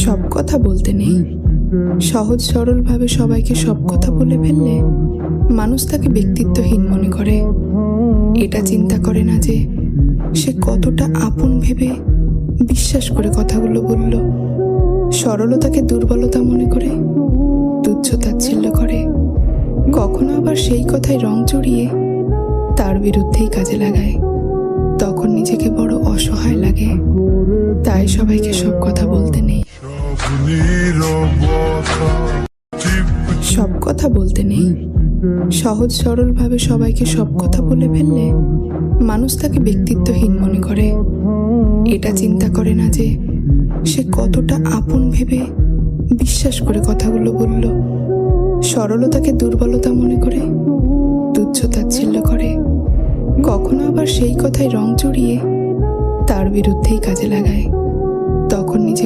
সব কথা বলতে নেই। সহজ সরলভাবে সবাইকে সব কথা বলে ফেললে মানুষ তাকে ব্যক্তিত্বহীন মনে করে। এটা চিন্তা করে না যে সে কতটা আপন ভেবে বিশ্বাস করে কথাগুলো বলল। সরলতাকে দুর্বলতা মনে করে, তুচ্ছ তাচ্ছিল্য করে, কখনো আবার সেই কথায় রং চড়িয়ে তার বিরুদ্ধেই কাজে লাগায়। তখন নিজেকে বড় অসহায় লাগে। তাই সবাইকে সব কথা বলতে নেই। সব কথা বলতে নেই। সহজ সরলভাবে সবাইকে সব কথা বলে ফেললে মানুষ তাকে ব্যক্তিত্বহীন মনে করে। এটা চিন্তা করে না যে সে কতটা আপন ভেবে বিশ্বাস করে কথাগুলো বলল। সরলতাকে দুর্বলতা মনে করে, তুচ্ছ তাচ্ছিল্য করে, কখনো আবার সেই কথায় রং চড়িয়ে তার বিরুদ্ধেই কাজে লাগায়। তখন নিজেকে